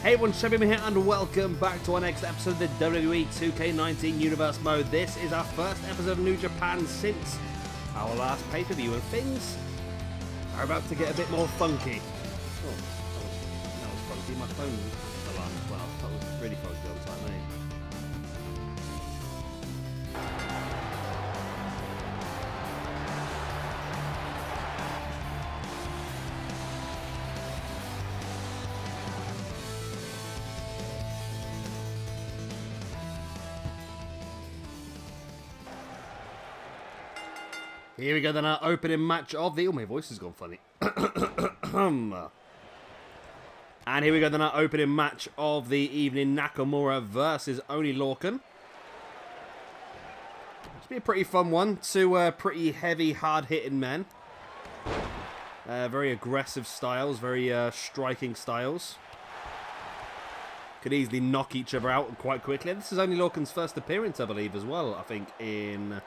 Hey everyone, Shabby here and welcome back to our next episode of the WWE 2K19 Universe Mode. This is our first episode of New Japan since our last pay-per-view, and things are about to get a bit more funky. Oh, that was funky. My phone alarm as well. That was really funky on time, eh? Here we go then, our opening match of the... Oh, my voice has gone funny. And here we go then, our opening match of the evening, Nakamura versus Oney Lorcan. Should be a pretty fun one. Two pretty heavy, hard-hitting men. Very aggressive styles, very striking styles. Could easily knock each other out quite quickly. This is Oney Lorcan's first appearance, I believe, as well, I think, in...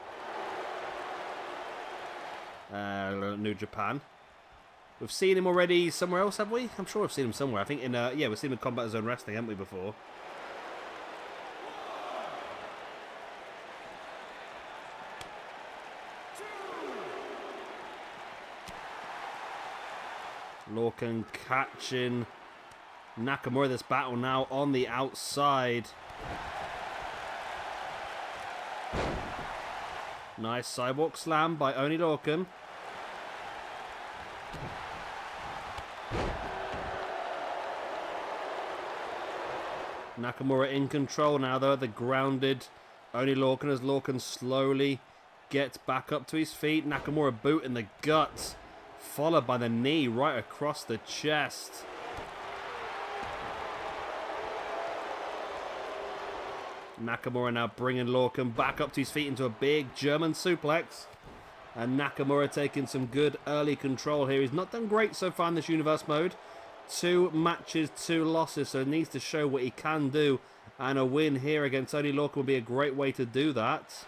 New Japan. We've seen him already somewhere else, have we? I'm sure we've seen him somewhere. I think in, yeah, we've seen him in Combat Zone Wrestling, haven't we, before? Lorcan catching Nakamura. This battle now on the outside. Nice sidewalk slam by Oney Lorcan. Nakamura in control now, though. The grounded Oney Lorcan as Lorcan slowly gets back up to his feet. Nakamura boot in the gut, followed by the knee right across the chest. Nakamura now bringing Lorcan back up to his feet into a big German suplex. And Nakamura taking some good early control here. He's not done great so far in this Universe mode. 2 matches, 2 losses, so he needs to show what he can do. And a win here against Oney Lorcan would be a great way to do that.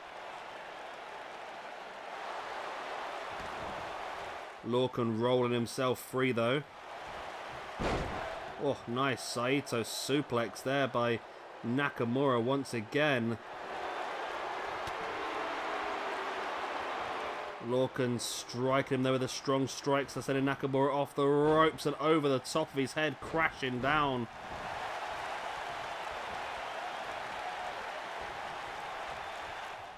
Lorcan rolling himself free though. Oh, nice Saito suplex there by Nakamura once again. Lorcan striking him there with the strong strikes. They're sending Nakamura off the ropes and over the top of his head, crashing down.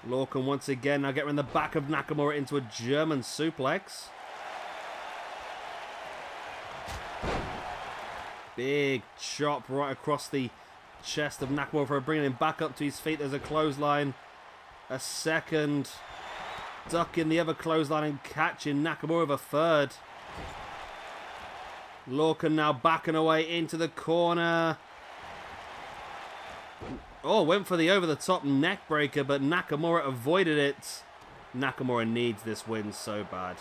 Lorcan once again now getting in the back of Nakamura into a German suplex. Big chop right across the chest of Nakamura for bringing him back up to his feet. There's a clothesline. A second. Ducking the other clothesline and catching Nakamura with a third. Lorcan now backing away into the corner. Oh, went for the over-the-top neck breaker, but Nakamura avoided it. Nakamura needs this win so bad.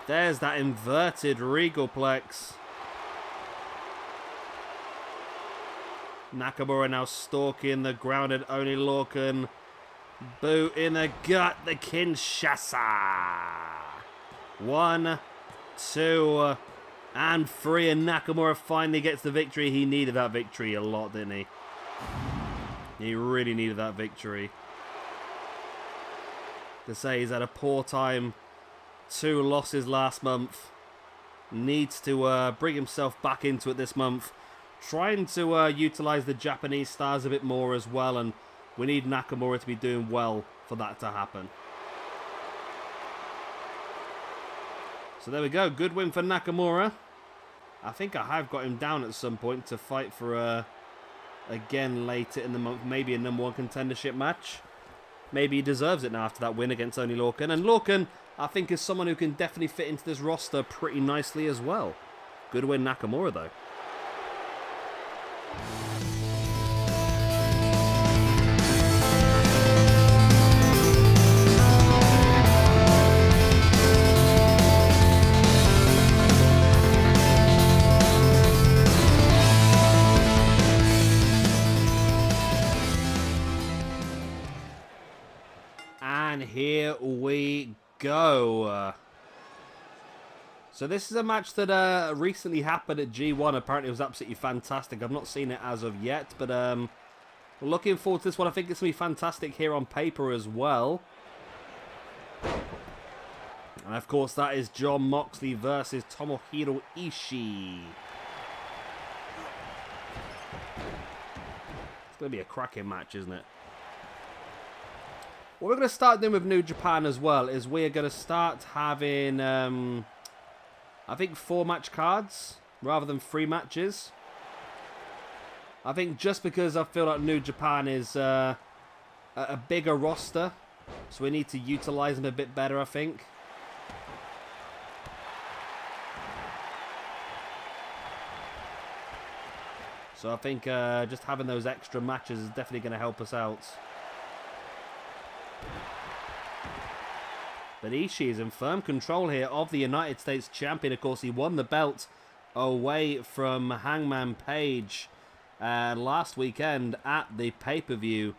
There's that inverted regalplex. Nakamura now stalking the grounded Oney Lorcan. Boot in the gut, the Kinshasa. 1, 2, and 3, and Nakamura finally gets the victory. He needed that victory a lot, didn't he? He really needed that victory. To say he's had a poor time. 2 losses last month. Needs to bring himself back into it this month. Trying to utilize the Japanese stars a bit more as well, and we need Nakamura to be doing well for that to happen. So there we go. Good win for Nakamura. I think I have got him down at some point to fight for, again later in the month, maybe a #1 contendership match. Maybe he deserves it now after that win against Oney Lorcan. And Lorcan, I think, is someone who can definitely fit into this roster pretty nicely as well. Good win, Nakamura, though. And here we go. So this is a match that recently happened at G1. Apparently it was absolutely fantastic. I've not seen it as of yet, but looking forward to this one. I think it's going to be fantastic here on paper as well. And of course that is Jon Moxley versus Tomohiro Ishii. It's going to be a cracking match, isn't it? What we're going to start doing with New Japan as well is we're going to start having, I think 4 match cards rather than 3 matches. I think just because I feel like New Japan is a bigger roster, so we need to utilize them a bit better, I think. So I think just having those extra matches is definitely going to help us out. But Ishii is in firm control here of the United States Champion. Of course, he won the belt away from Hangman Page last weekend at the pay-per-view.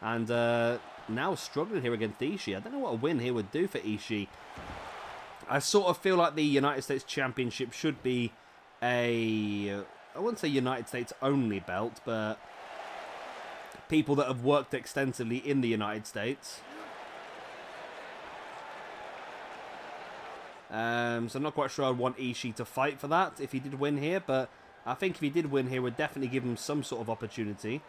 And now struggling here against Ishii. I don't know what a win here would do for Ishii. I sort of feel like the United States Championship should be a... I wouldn't say United States only belt, but people that have worked extensively in the United States. So I'm not quite sure I'd want Ishii to fight for that if he did win here, but I think if he did win here, we'd definitely give him some sort of opportunity.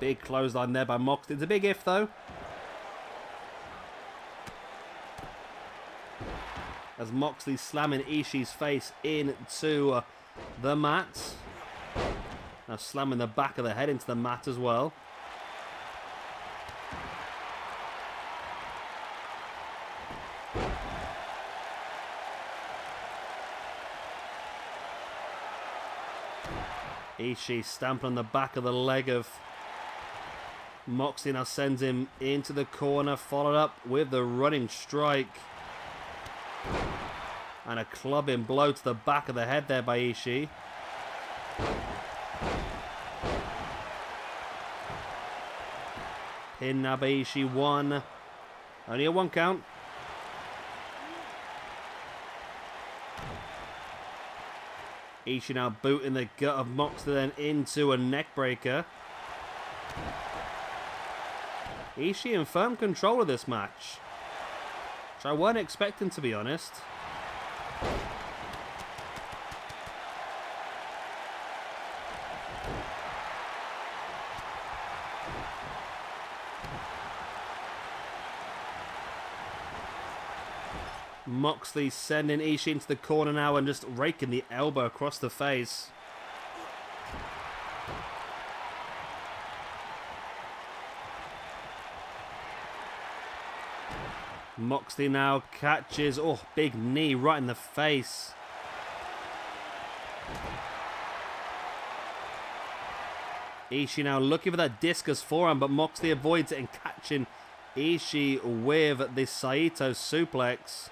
Big clothesline there by Moxley. It's a big if, though. As Moxley slamming Ishii's face into the mat. Now slamming the back of the head into the mat as well. Ishii stamping on the back of the leg of Moxley. Now sends him into the corner, followed up with the running strike. And a clubbing blow to the back of the head there by Ishii. Pin now by Ishii, 1. Only a 1 count. Ishii now booting the gut of Moxley, then into a neckbreaker. Ishii in firm control of this match, which I weren't expecting, to be honest. Moxley sending Ishii into the corner now and just raking the elbow across the face. Moxley now catches, big knee right in the face. Ishii now looking for that discus forearm, but Moxley avoids it and catching Ishii with the Saito suplex.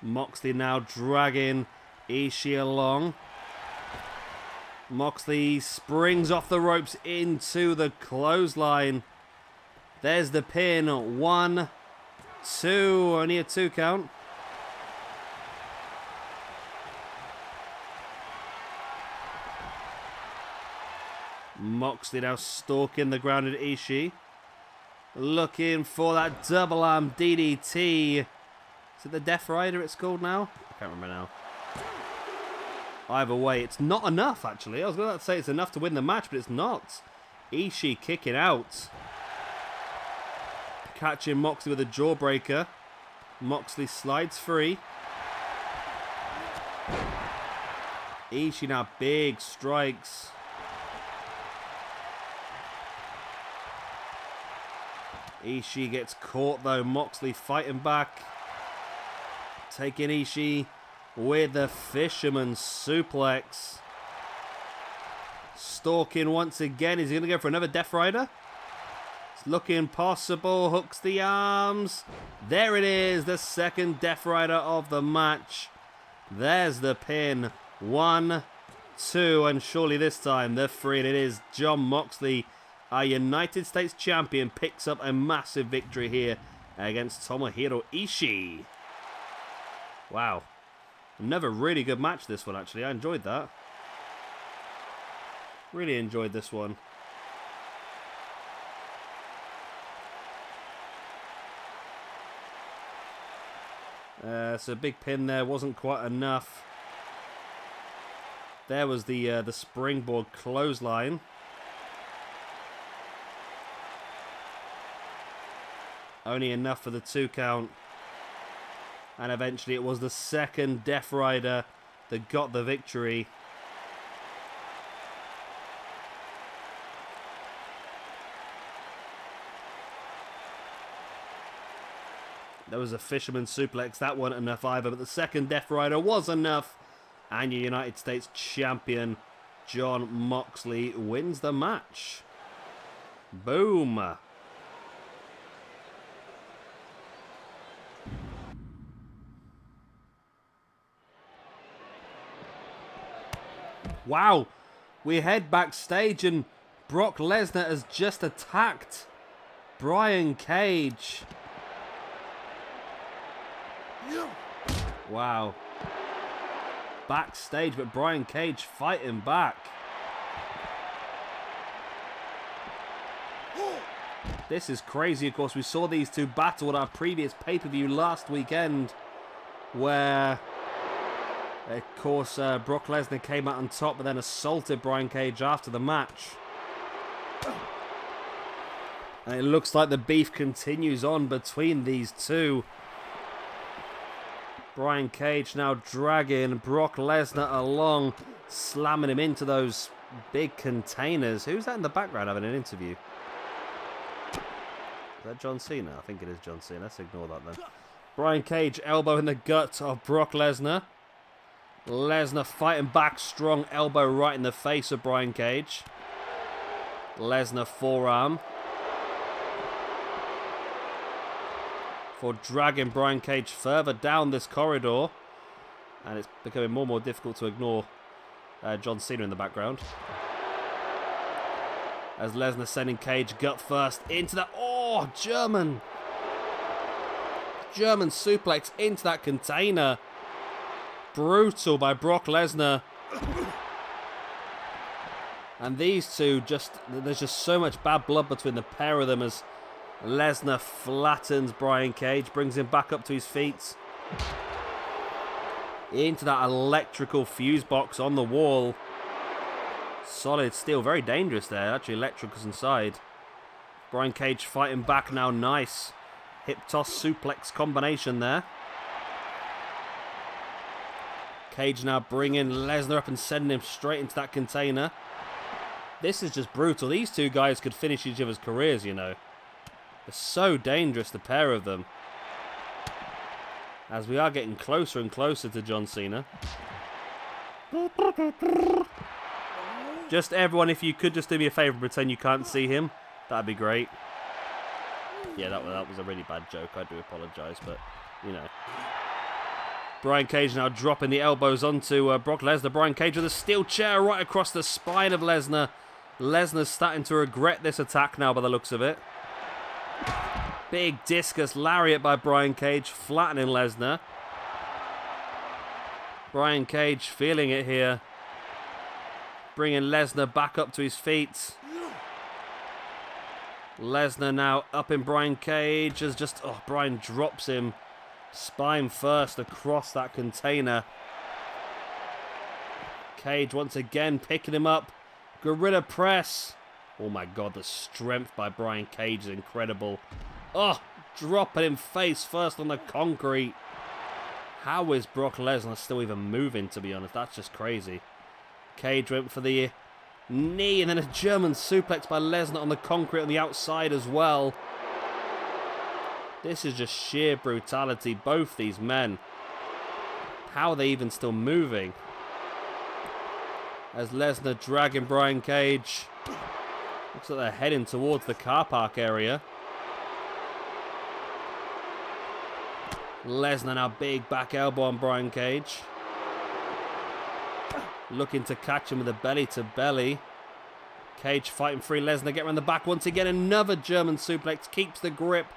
Moxley now dragging Ishii along. Moxley springs off the ropes into the clothesline. There's the pin. 1, 2. Only a 2 count. Moxley now stalking the grounded Ishii. Looking for that double arm DDT. Is it the Death Rider it's called now? I can't remember now. Either way, it's not enough, actually. I was going to say it's enough to win the match, but it's not. Ishii kicking out. Catching Moxley with a jawbreaker. Moxley slides free. Ishii now big strikes. Ishii gets caught, though. Moxley fighting back. Taking Ishii with the fisherman suplex. Stalking once again. Is he going to go for another Death Rider? It's looking possible. Hooks the arms. There it is. The second Death Rider of the match. There's the pin. 1, 2. And surely this time the 3. And it is Jon Moxley Our United States champion picks up a massive victory here against Tomohiro Ishii. Wow. Another really good match, this one, actually. I enjoyed that. Really enjoyed this one. So a big pin there wasn't quite enough. There was the springboard clothesline. Only enough for the 2 count. And eventually it was the second Death Rider that got the victory. There was a fisherman suplex. That wasn't enough either. But the second Death Rider was enough. And your United States champion, Jon Moxley, wins the match. Boom. Wow. We head backstage and Brock Lesnar has just attacked Brian Cage. Wow. Backstage, but Brian Cage fighting back. This is crazy. Of course, we saw these two battle at our previous pay-per-view last weekend, where, of course, Brock Lesnar came out on top, but then assaulted Brian Cage after the match. And it looks like the beef continues on between these two. Brian Cage now dragging Brock Lesnar along, slamming him into those big containers. Who's that in the background having an interview? Is that John Cena? I think it is John Cena. Let's ignore that then. Brian Cage elbow in the gut of Brock Lesnar. Lesnar fighting back, strong elbow right in the face of Brian Cage. Lesnar forearm. For dragging Brian Cage further down this corridor. And it's becoming more and more difficult to ignore John Cena in the background. As Lesnar sending Cage gut first into that... Oh, German suplex into that container. Brutal by Brock Lesnar. And these two there's just so much bad blood between the pair of them as Lesnar flattens Brian Cage, brings him back up to his feet. Into that electrical fuse box on the wall. Solid steel, very dangerous there. Actually, electricals inside. Brian Cage fighting back now, nice. Hip toss suplex combination there. Cage now bringing Lesnar up and sending him straight into that container. This is just brutal. These two guys could finish each other's careers, you know. They're so dangerous, the pair of them. As we are getting closer and closer to John Cena. Just everyone, if you could just do me a favour and pretend you can't see him. That'd be great. Yeah, that was a really bad joke. I do apologise, but, you know. Brian Cage now dropping the elbows onto Brock Lesnar. Brian Cage with a steel chair right across the spine of Lesnar. Lesnar's starting to regret this attack now by the looks of it. Big discus lariat by Brian Cage, flattening Lesnar. Brian Cage feeling it here. Bringing Lesnar back up to his feet. Lesnar now up in Brian Cage as just... Oh, Brian drops him spine first across that container. Cage once again picking him up. Gorilla press. Oh my god, the strength by Brian Cage is incredible. Oh, dropping him face first on the concrete. How is Brock Lesnar still even moving, to be honest? That's just crazy. Cage went for the knee and then a German suplex by Lesnar on the concrete on the outside as well. This is just sheer brutality. Both these men. How are they even still moving? As Lesnar dragging Brian Cage. Looks like they're heading towards the car park area. Lesnar now big back elbow on Brian Cage. Looking to catch him with a belly to belly. Cage fighting free. Lesnar get around the back once again. Another German suplex. Keeps the grip.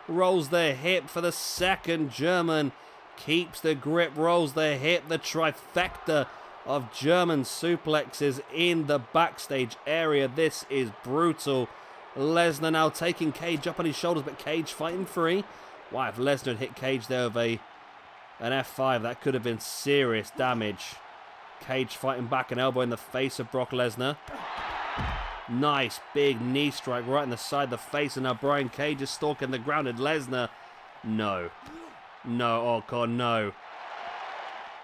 Rolls the hip for the second German. Keeps the grip. Rolls the hip. The trifecta of German suplexes in the backstage area. This is brutal. Lesnar now taking Cage up on his shoulders, but Cage fighting free. Wow, if Lesnar had hit Cage there with an F5, that could have been serious damage. Cage fighting back, an elbow in the face of Brock Lesnar. Nice big knee strike right in the side of the face, and now Brian Cage is stalking the ground, and Lesnar, no. No, oh God, no.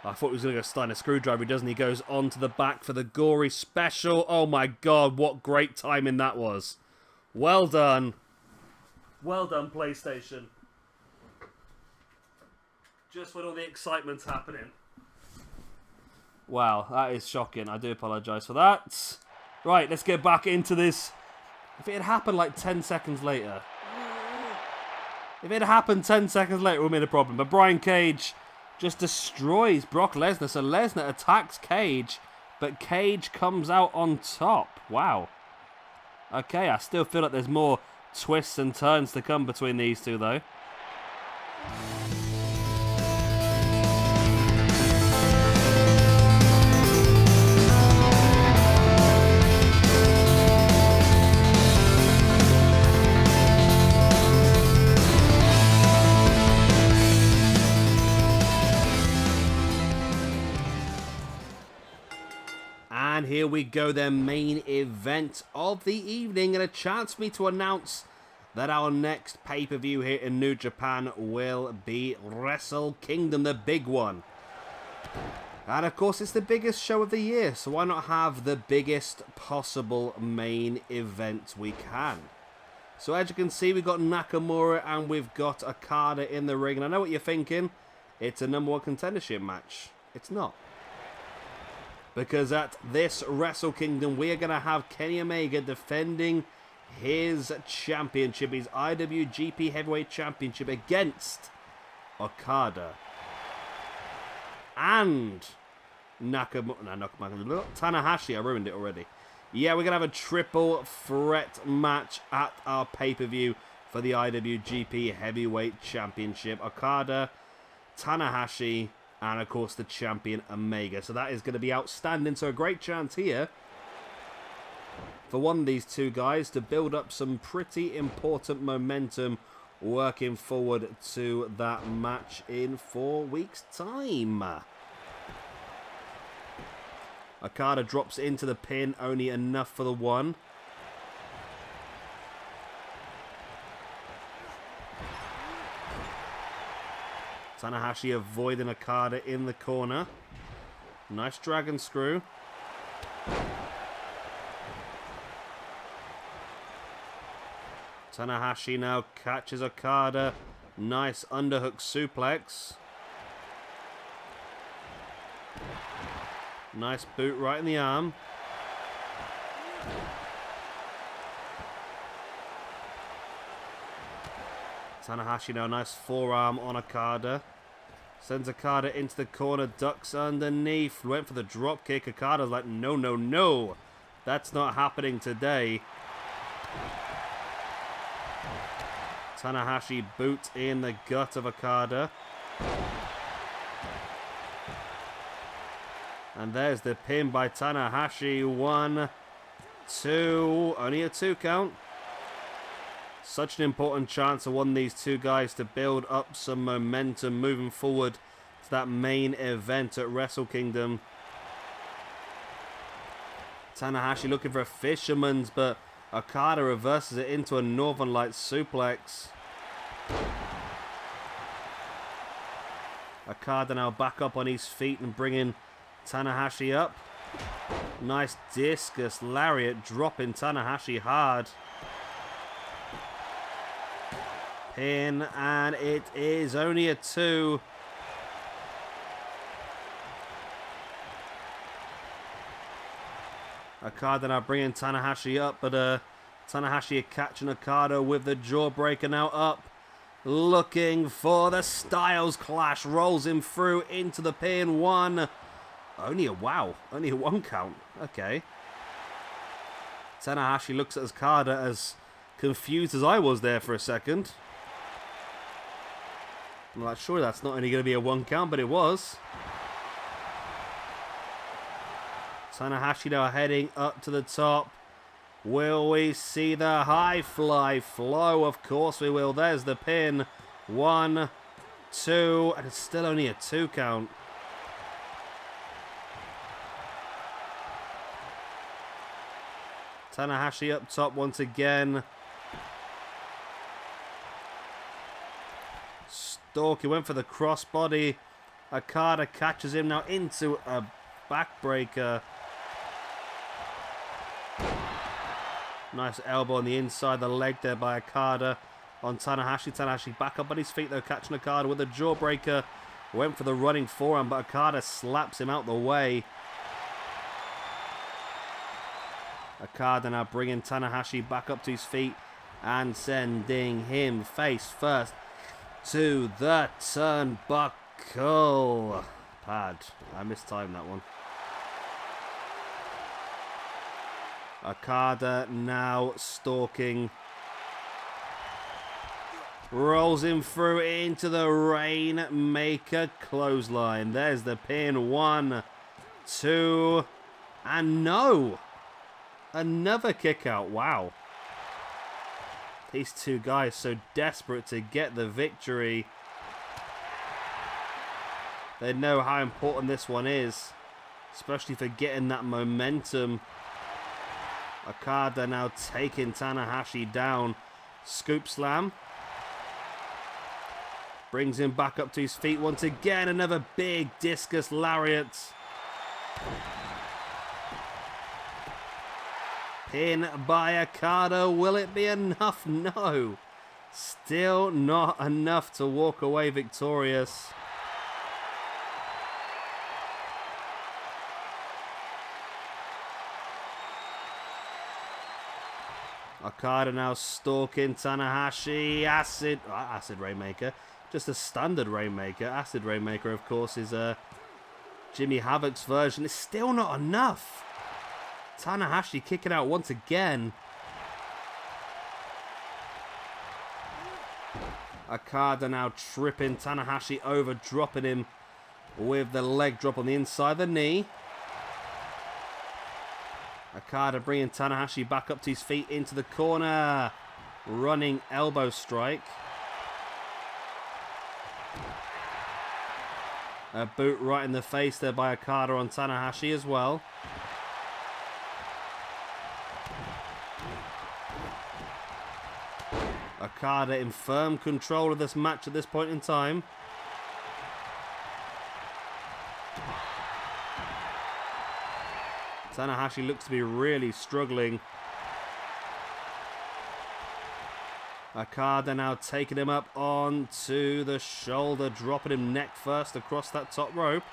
I thought he was going to go stun a screwdriver. He doesn't. He goes on to the back for the gory special. Oh my God, what great timing that was. Well done. Well done, PlayStation. Just when all the excitement's happening. Wow, that is shocking. I do apologise for that. Right, let's get back into this. If it had happened like 10 seconds later. If it had happened 10 seconds later, it would have been a problem. But Brian Cage just destroys Brock Lesnar. So Lesnar attacks Cage, but Cage comes out on top. Wow. Okay, I still feel like there's more twists and turns to come between these two, though. And here we go, their main event of the evening, and a chance for me to announce that our next pay-per-view here in New Japan will be Wrestle Kingdom, the big one. And of course, it's the biggest show of the year, so why not have the biggest possible main event we can? So as you can see, we've got Nakamura and we've got Okada in the ring, and I know what you're thinking. It's a #1 contendership match. It's not. Because at this Wrestle Kingdom, we are going to have Kenny Omega defending his championship, his IWGP Heavyweight Championship, against Okada. And Tanahashi. I ruined it already. Yeah, we're going to have a triple threat match at our pay-per-view for the IWGP Heavyweight Championship. Okada, Tanahashi, and of course the champion Omega. So that is going to be outstanding. So a great chance here for one of these two guys to build up some pretty important momentum working forward to that match in 4 weeks' time. Okada drops into the pin, only enough for the one. Tanahashi avoiding Okada in the corner. Nice dragon screw. Tanahashi now catches Okada. Nice underhook suplex. Nice boot right in the arm. Tanahashi now, nice forearm on Okada. Sends Okada into the corner, ducks underneath. Went for the drop kick. Okada's like, no, no, no. That's not happening today. Tanahashi boot in the gut of Okada. And there's the pin by Tanahashi. 1, 2. Only a 2 count. Such an important chance for one of these two guys to build up some momentum moving forward to that main event at Wrestle Kingdom. Tanahashi looking for a fisherman's, but Okada reverses it into a Northern Lights suplex. Okada now back up on his feet and bringing Tanahashi up. Nice discus lariat, dropping Tanahashi hard. Pin, and it is only a 2. Okada now bringing Tanahashi up, but Tanahashi catching Okada with the jawbreaker now up. Looking for the Styles Clash, rolls him through into the pin. 1. Only a 1 count. Okay. Tanahashi looks at Okada as confused as I was there for a second. I'm like, sure, that's not only going to be a 1 count, but it was. Tanahashi now heading up to the top. Will we see the high fly flow? Of course we will. There's the pin. 1, 2, and it's still only a 2 count. Tanahashi up top once again. He went for the crossbody. Okada catches him now into a backbreaker. Nice elbow on the inside the leg there by Okada on Tanahashi. Tanahashi back up on his feet though, catching Okada with a jawbreaker. Went for the running forearm, but Okada slaps him out the way. Okada now bringing Tanahashi back up to his feet and sending him face first to the turnbuckle. Pad. I mistimed that one. Okada now stalking. Rolls him through into the Rainmaker clothesline. There's the pin. 1, 2, and no! Another kick out. Wow. These two guys so desperate to get the victory. They know how important this one is, especially for getting that momentum. Okada now taking Tanahashi down. Scoop slam. Brings him back up to his feet once again. Another big discus lariat. Pin by Okada. Will it be enough? No. Still not enough to walk away victorious. Okada now stalking Tanahashi. Acid Rainmaker. Just a standard Rainmaker. Acid Rainmaker, of course, is Jimmy Havoc's version. It's still not enough. Tanahashi kicking out once again. Okada now tripping Tanahashi over, dropping him with the leg drop on the inside the knee. Okada bringing Tanahashi back up to his feet into the corner. Running elbow strike. A boot right in the face there by Okada on Tanahashi as well. Okada in firm control of this match at this point in time. Tanahashi looks to be really struggling. Okada now taking him up onto the shoulder, dropping him neck first across that top rope.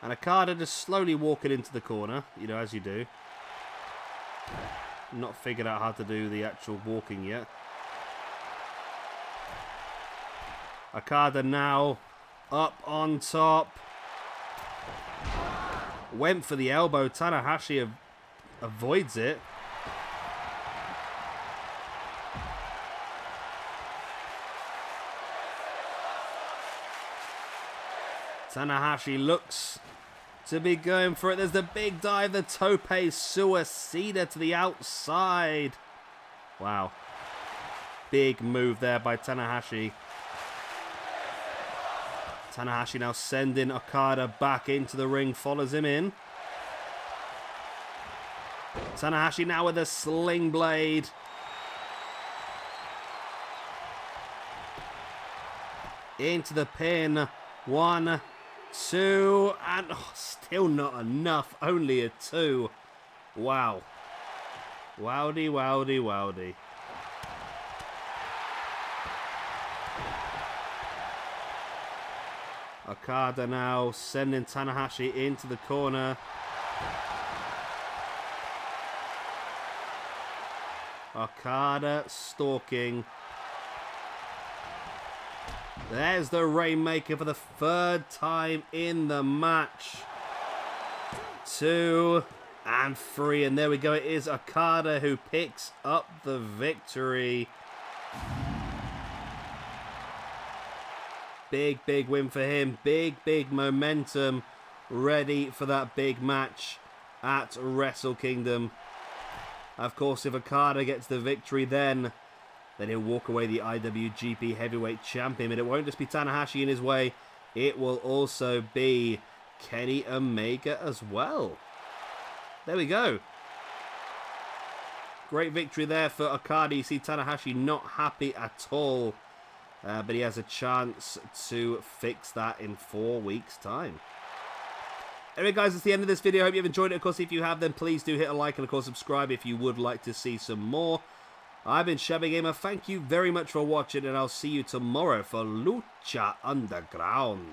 And Okada just slowly walking into the corner, you know, as you do. Not figured out how to do the actual walking yet. Okada now up on top. Went for the elbow. Tanahashi avoids it. Tanahashi looks to be going for it. There's the big dive, the tope suicida to the outside. Wow. Big move there by Tanahashi. Tanahashi now sending Okada back into the ring, follows him in. Tanahashi now with a sling blade. Into the pin. 1, 2, and still not enough. Only a 2. Wow. Wowdy, wowdy, wowdy. Okada now sending Tanahashi into the corner. Okada stalking. There's the Rainmaker for the 3rd time in the match. 2, and 3. And there we go. It is Okada who picks up the victory. Big, big win for him. Big, big momentum. Ready for that big match at Wrestle Kingdom. Of course, if Okada gets the victory, then he'll walk away the IWGP Heavyweight Champion. And it won't just be Tanahashi in his way. It will also be Kenny Omega as well. There we go. Great victory there for Okada. You see Tanahashi not happy at all. But he has a chance to fix that in 4 weeks' time. Anyway, guys, that's the end of this video. I hope you've enjoyed it. Of course, if you have, then please do hit a like and, of course, subscribe if you would like to see some more. I've been Shabby Gamer. Thank you very much for watching, and I'll see you tomorrow for Lucha Underground.